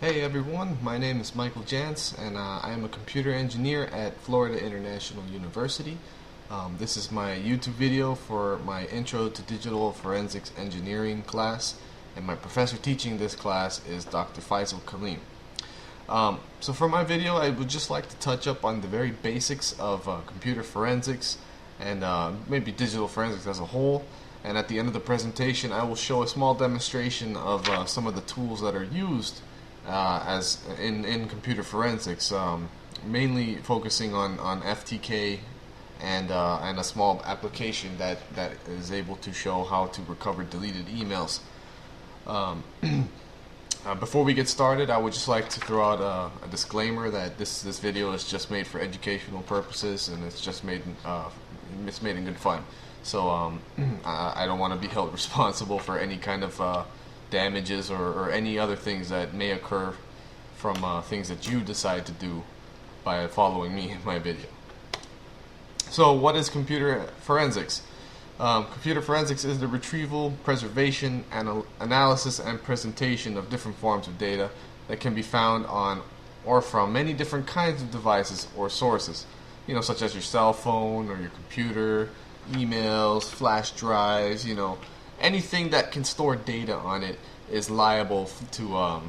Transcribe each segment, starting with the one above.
Hey everyone, my name is Michael Jantz, and I am a computer engineer at Florida International University. This is my YouTube video for my Intro to Digital Forensics Engineering class, and my professor teaching this class is Dr. Faisal Kaleem. So for my video, I would just like to touch up on the very basics of computer forensics and maybe digital forensics as a whole. And at the end of the presentation, I will show a small demonstration of some of the tools that are used as in computer forensics, mainly focusing on FTK and a small application that is able to show how to recover deleted emails. Before we get started, I would just like to throw out a disclaimer that this video is just made for educational purposes, and it's just made in good fun. So I don't want to be held responsible for any kind of damages or any other things that may occur from things that you decide to do by following me in my video. So what is computer forensics? Computer forensics is the retrieval, preservation, analysis, and presentation of different forms of data that can be found on or from many different kinds of devices or sources, such as your cell phone or your computer, emails, flash drives, anything that can store data on it is liable to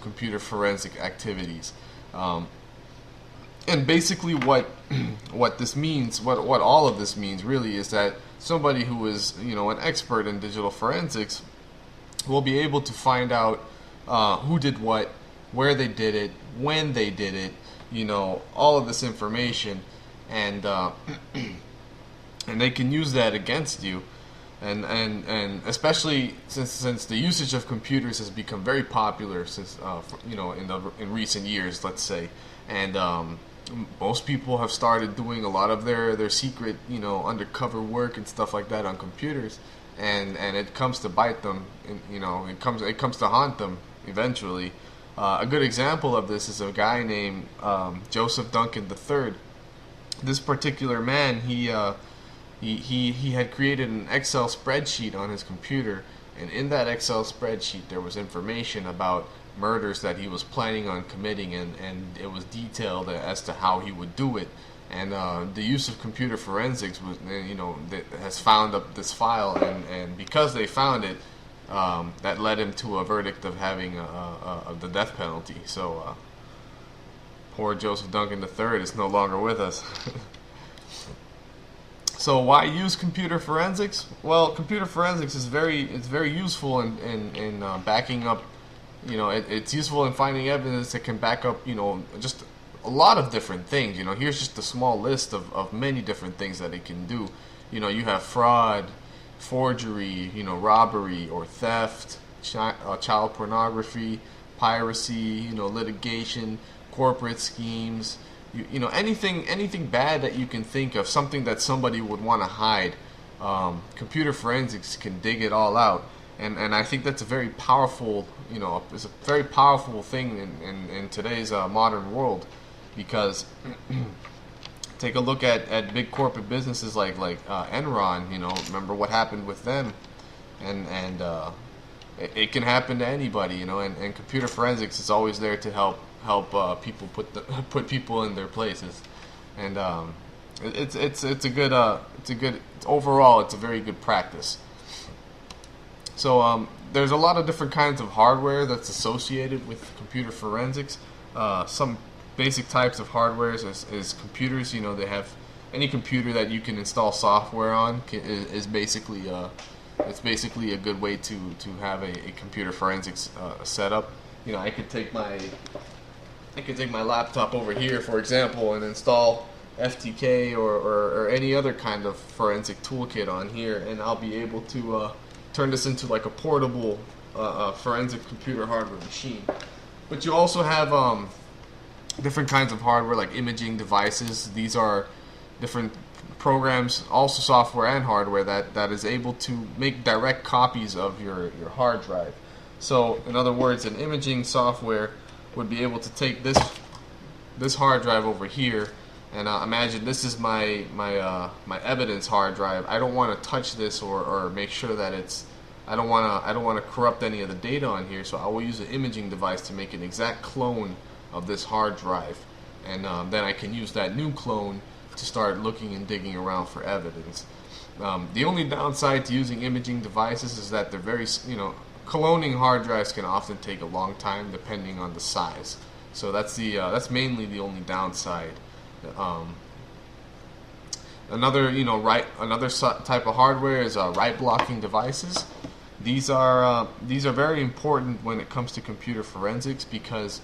computer forensic activities. And basically what this means, what all of this means really, is that somebody who is an expert in digital forensics will be able to find out who did what, where they did it, when they did it, all of this information, and and they can use that against you. And especially since the usage of computers has become very popular since in recent years, let's say, and most people have started doing a lot of their secret undercover work and stuff like that on computers, and it comes to bite them, and it comes to haunt them eventually. A good example of this is a guy named Joseph Duncan III. This particular man, he had created an Excel spreadsheet on his computer, and in that Excel spreadsheet there was information about murders that he was planning on committing, and it was detailed as to how he would do it. And the use of computer forensics was, has found up this file, and because they found it, that led him to a verdict of having the death penalty. So poor Joseph Duncan III is no longer with us. So why use computer forensics? Well, computer forensics is very useful in backing up. It's useful in finding evidence that can back up just a lot of different things. Here's just a small list of many different things that it can do. You have fraud, forgery, robbery or theft, child pornography, piracy, litigation, corporate schemes. Anything bad that you can think of, something that somebody would want to hide, computer forensics can dig it all out, and I think that's a very powerful, it's a very powerful thing in today's modern world, because take a look at big corporate businesses like Enron. Remember what happened with them, and it can happen to anybody, and computer forensics is always there to help people put people in their places, and it's a good overall it's a very good practice. So there's a lot of different kinds of hardware that's associated with computer forensics. Some basic types of hardware is computers. They have any computer that you can install software on is basically it's basically a good way to have a computer forensics setup. I could take my laptop over here, for example, and install FTK or any other kind of forensic toolkit on here, and I'll be able to turn this into like a portable forensic computer hardware machine. But you also have different kinds of hardware like imaging devices. These are different programs, also software and hardware, that is able to make direct copies of your hard drive. So in other words, an imaging software would be able to take this hard drive over here, and imagine this is my evidence hard drive. I don't want to touch this or make sure that it's I don't want to corrupt any of the data on here, so I will use an imaging device to make an exact clone of this hard drive, and then I can use that new clone to start looking and digging around for evidence. The only downside to using imaging devices is that they're very, cloning hard drives can often take a long time depending on the size. So that's mainly the only downside. Another type of hardware is write blocking devices. These are very important when it comes to computer forensics, because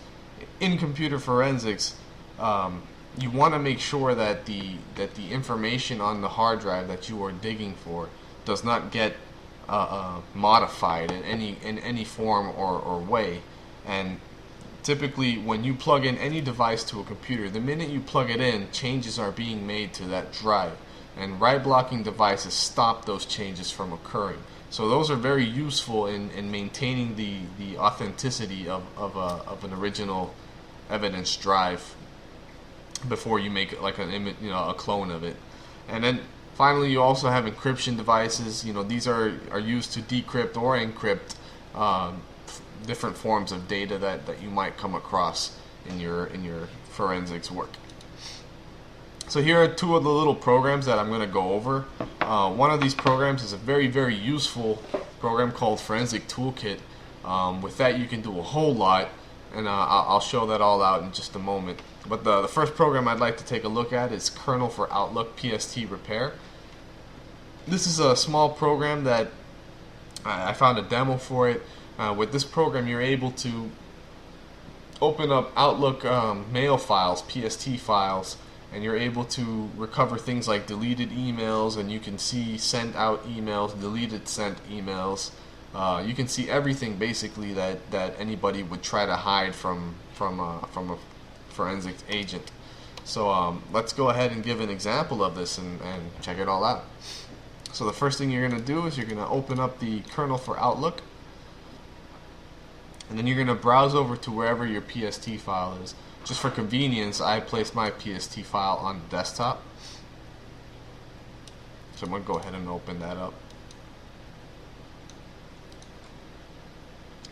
in computer forensics, you want to make sure that the information on the hard drive that you are digging for does not get modified in any form or way. And typically, when you plug in any device to a computer, the minute you plug it in, changes are being made to that drive, and write blocking devices stop those changes from occurring. So those are very useful in maintaining the authenticity of an original evidence drive before you make like an image, a clone of it. And then finally, you also have encryption devices. These are used to decrypt or encrypt different forms of data that you might come across in your forensics work. So here are two of the little programs that I'm going to go over. One of these programs is a very, very useful program called Forensic Toolkit. With that, you can do a whole lot, and I'll show that all out in just a moment. But the first program I'd like to take a look at is Kernel for Outlook PST Repair. This is a small program that I found a demo for it. With this program, you're able to open up Outlook mail files, PST files, and you're able to recover things like deleted emails, and you can see sent out emails, deleted sent emails. You can see everything basically that anybody would try to hide from a forensic agent. So let's go ahead and give an example of this and check it all out. So the first thing you're going to do is you're going to open up the kernel for Outlook, and then you're going to browse over to wherever your PST file is. Just for convenience, I placed my PST file on the desktop. So I'm going to go ahead and open that up.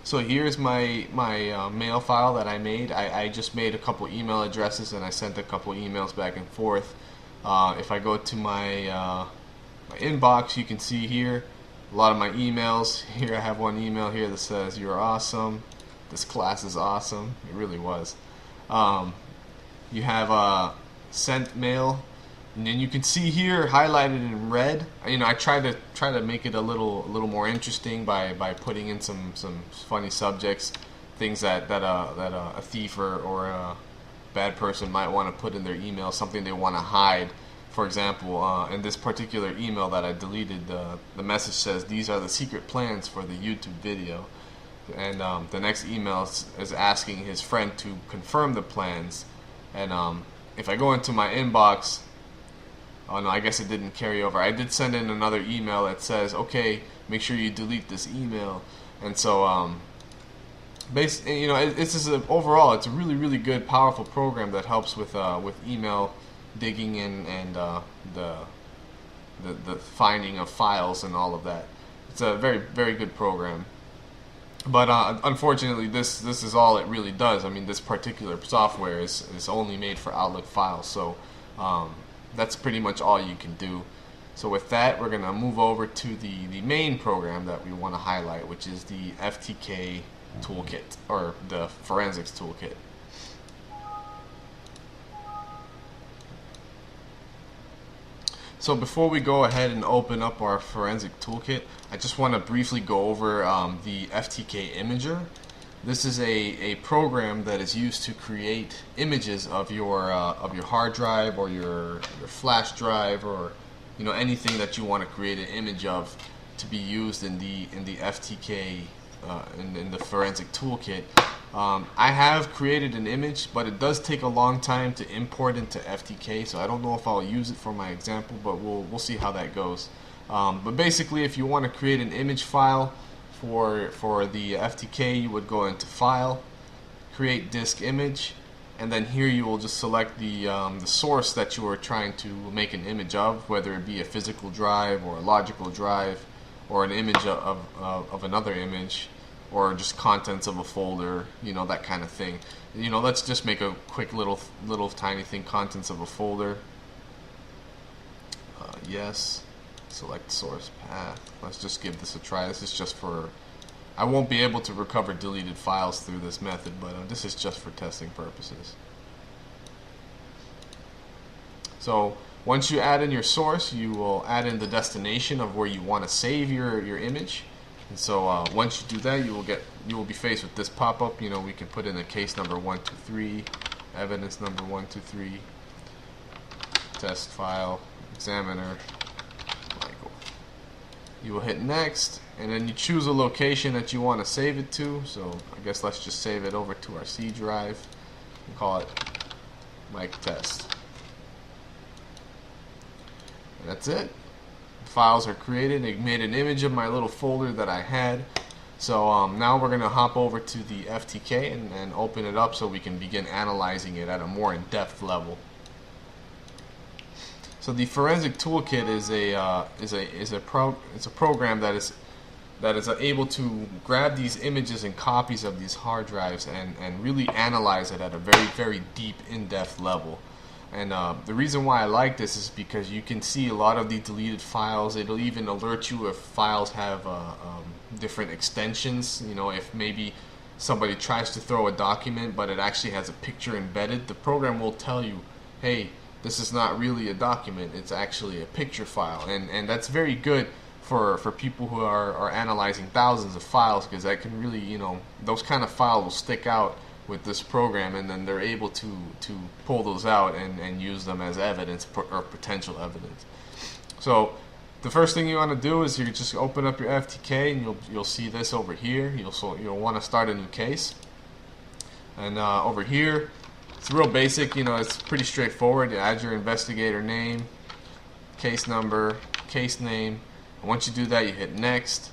So here's my mail file that I made. I just made a couple email addresses and I sent a couple emails back and forth. If I go to my inbox, you can see here a lot of my emails. Here I have one email here that says, "You're awesome. This class is awesome." It really was. You have sent mail, and then you can see here highlighted in red. I try to make it a little more interesting by putting in some funny subjects, things that a thief or a bad person might want to put in their email, something they want to hide. For example, in this particular email that I deleted, the message says, "These are the secret plans for the YouTube video." And the next email is asking his friend to confirm the plans. And if I go into my inbox, oh no, I guess it didn't carry over. I did send in another email that says, "Okay, make sure you delete this email." And so, overall, it's a really, really good, powerful program that helps with email digging and the finding of files and all of that. It's a very, very good program. But unfortunately, this is all it really does. I mean, this particular software is only made for Outlook files, so that's pretty much all you can do. So with that, we're going to move over to the main program that we want to highlight, which is the FTK toolkit, or the forensics toolkit. So before we go ahead and open up our forensic toolkit, I just want to briefly go over the FTK Imager. This is a program that is used to create images of your hard drive or your flash drive, or anything that you want to create an image of to be used in the FTK in the forensic toolkit. I have created an image, but it does take a long time to import into FTK, so I don't know if I'll use it for my example, but we'll see how that goes. But basically, if you want to create an image file for the FTK, you would go into File, Create Disk Image, and then here you will just select the source that you are trying to make an image of, whether it be a physical drive or a logical drive. or an image of another image, or just contents of a folder, that kind of thing. Let's just make a quick little tiny thing, contents of a folder. Yes, select source path. Let's just give this a try. This is just for, I won't be able to recover deleted files through this method, but this is just for testing purposes. So once you add in your source, you will add in the destination of where you want to save your image. And so once you do that, you will be faced with this pop-up. We can put in a case number 123, evidence number 123, test file, examiner, Michael. You will hit next, and then you choose a location that you want to save it to. So I guess let's just save it over to our C drive and call it Mike Test. And that's it. The files are created. It made an image of my little folder that I had. So now we're going to hop over to the FTK and open it up so we can begin analyzing it at a more in-depth level. So the Forensic Toolkit is a program that is able to grab these images and copies of these hard drives and really analyze it at a very, very deep, in-depth level. And the reason why I like this is because you can see a lot of the deleted files. It'll even alert you if files have different extensions. If maybe somebody tries to throw a document but it actually has a picture embedded, the program will tell you, hey, this is not really a document, it's actually a picture file. And that's very good for people who are analyzing thousands of files, because that can really, those kind of files will stick out with this program, and then they're able to pull those out and use them as evidence or potential evidence. So the first thing you want to do is you just open up your FTK, and you'll see this over here. You'll want to start a new case, and over here it's real basic. It's pretty straightforward. You add your investigator name, case number, case name, and once you do that, you hit next.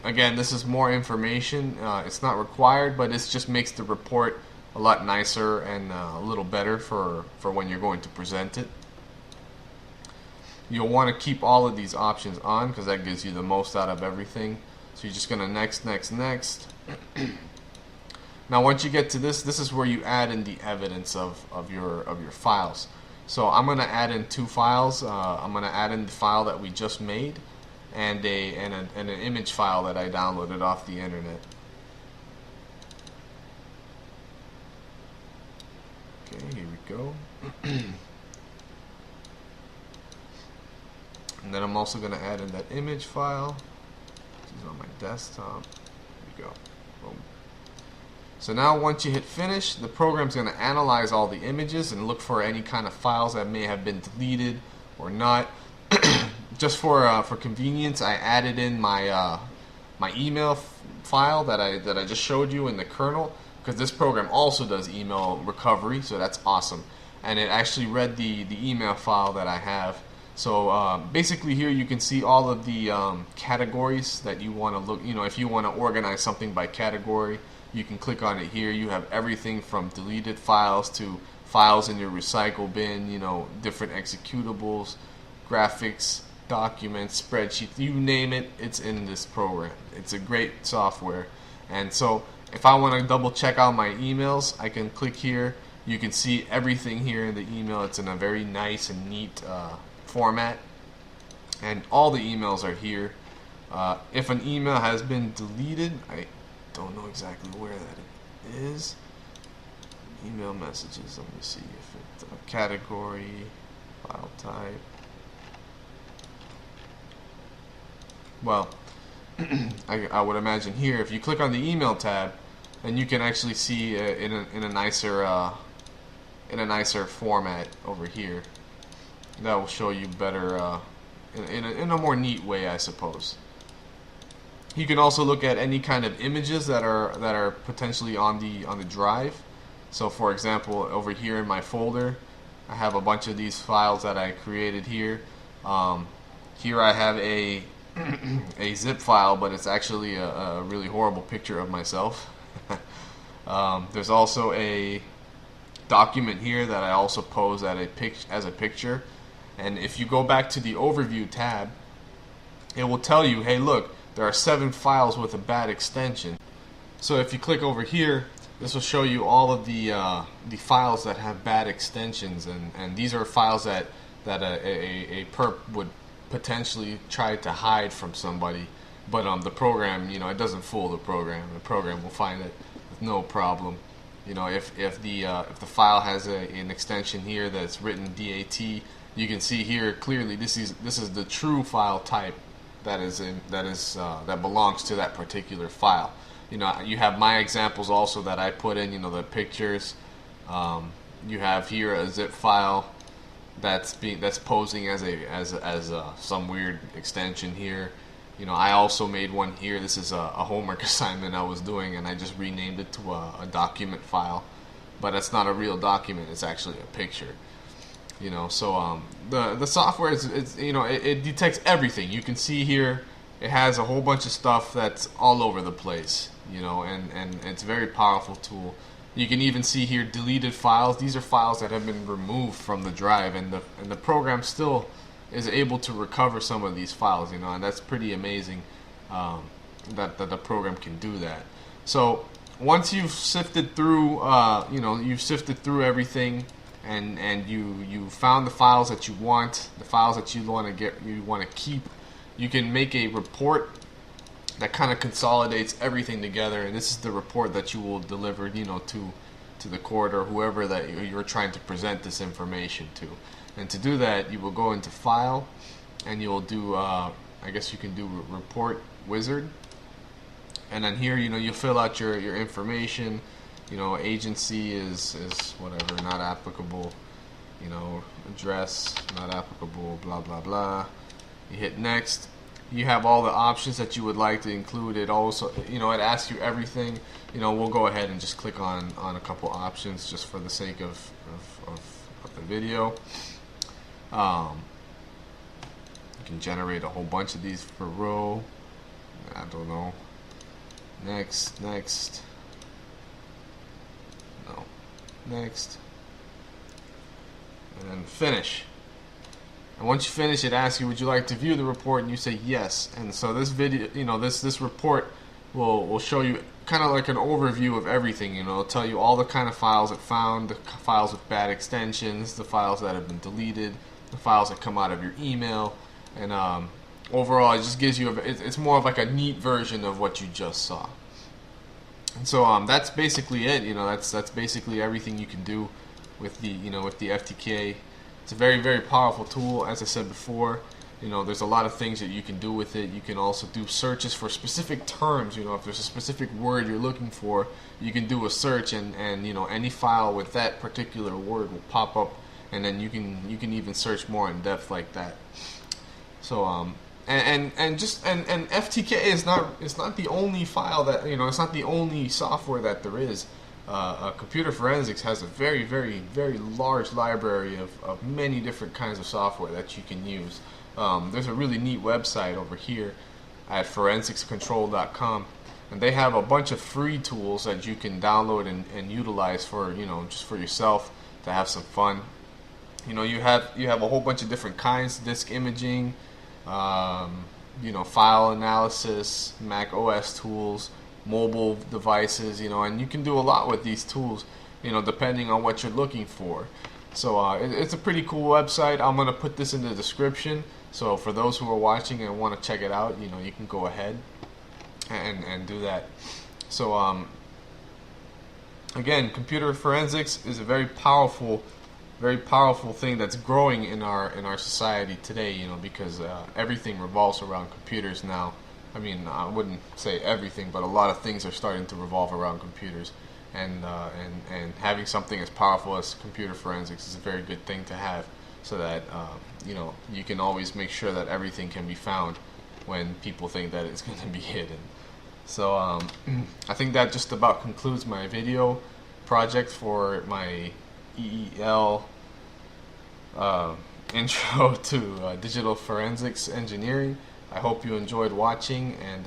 Again, this is more information. It's not required, but it just makes the report a lot nicer and a little better for when you're going to present it. You'll want to keep all of these options on because that gives you the most out of everything. So you're just going to next. Now once you get to this is where you add in the evidence of your files. So I'm going to add in two files. I'm going to add in the file that we just made, and an image file that I downloaded off the internet. Okay, here we go. And then I'm also going to add in that image file, which is on my desktop. Here we go. Boom. So now once you hit finish, the program's going to analyze all the images and look for any kind of files that may have been deleted or not. Just for convenience, I added in my my email file that I just showed you in the kernel, because this program also does email recovery, so that's awesome. And it actually read the email file that I have. So basically here you can see all of the categories that you want to look. If you want to organize something by category, you can click on it here. You have everything from deleted files to files in your recycle bin, different executables, graphics, documents, spreadsheets, you name it, it's in this program. It's a great software. And so if I want to double check out my emails, I can click here. You can see everything here in the email. It's in a very nice and neat format, and all the emails are here. If an email has been deleted, I don't know exactly where that is. Email messages, let me see if it's a category, file type. Well, I would imagine here, if you click on the email tab, then you can actually see in a nicer format over here. That will show you better in a more neat way, I suppose. You can also look at any kind of images that are potentially on the drive. So, for example, over here in my folder, I have a bunch of these files that I created here. Here I have a zip file, but it's actually a really horrible picture of myself. There's also a document here that I also pose as a picture. And if you go back to the overview tab, it will tell you, hey, look, there are 7 files with a bad extension. So if you click over here, this will show you all of the files that have bad extensions, and these are files that a perp would potentially try to hide from somebody, but the program, it doesn't fool the program. The program will find it with no problem. If the file has an extension here that's written DAT, you can see here clearly this is the true file type that belongs to that particular file. You have my examples also that I put in. The pictures. You have here a zip file that's posing as some weird extension here. I also made one here. This is a homework assignment I was doing, and I just renamed it to a document file, but it's not a real document. It's actually a picture. So the software it detects everything. You can see here it has a whole bunch of stuff that's all over the place. And it's a very powerful tool. You can even see here deleted files. These are files that have been removed from the drive, and the program still is able to recover some of these files. And that's pretty amazing that the program can do that. So once you've sifted through, everything, and you found the files that you want, the files that you want to keep, you can make a report that kind of consolidates everything together, and this is the report that you will deliver, to the court or whoever that you're trying to present this information to. And to do that, you will go into File, and you'll do, I guess you can do Report Wizard, and then here, you fill out your information. Agency is whatever, not applicable. Address, not applicable. Blah blah blah. You hit Next. You have all the options that you would like to include. It also, it asks you everything. We'll go ahead and just click on a couple options just for the sake of the video. You can generate a whole bunch of these per row. I don't know. Next. No. Next. And then finish. And once you finish, it asks you, would you like to view the report? And you say yes. And so this video, this report will show you kind of like an overview of everything. It'll tell you all the kind of files it found, the files with bad extensions, the files that have been deleted, the files that come out of your email, and overall, it just gives you it's more of like a neat version of what you just saw. And so that's basically it. That's basically everything you can do with the FTK. It's a very, very powerful tool. As I said before, there's a lot of things that you can do with it. You can also do searches for specific terms. If there's a specific word you're looking for, you can do a search, and any file with that particular word will pop up, and then you can even search more in depth like that. So and FTK is not the only file that it's not the only software that there is. Computer Forensics has a very, very, very large library of many different kinds of software that you can use. There's a really neat website over here at forensicscontrol.com, and they have a bunch of free tools that you can download and utilize for just for yourself to have some fun. You have a whole bunch of different kinds: disk imaging, file analysis, Mac OS tools, mobile devices, and you can do a lot with these tools, depending on what you're looking for. So it's a pretty cool website. I'm going to put this in the description, so for those who are watching and want to check it out, you can go ahead and do that. So again, computer forensics is a very powerful thing that's growing in our society today, because everything revolves around computers now. I mean, I wouldn't say everything, but a lot of things are starting to revolve around computers, and having something as powerful as computer forensics is a very good thing to have, so that you can always make sure that everything can be found when people think that it's going to be hidden. So I think that just about concludes my video project for my EEL intro to digital forensics engineering. I hope you enjoyed watching, and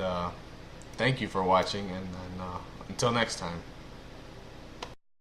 thank you for watching, and until next time.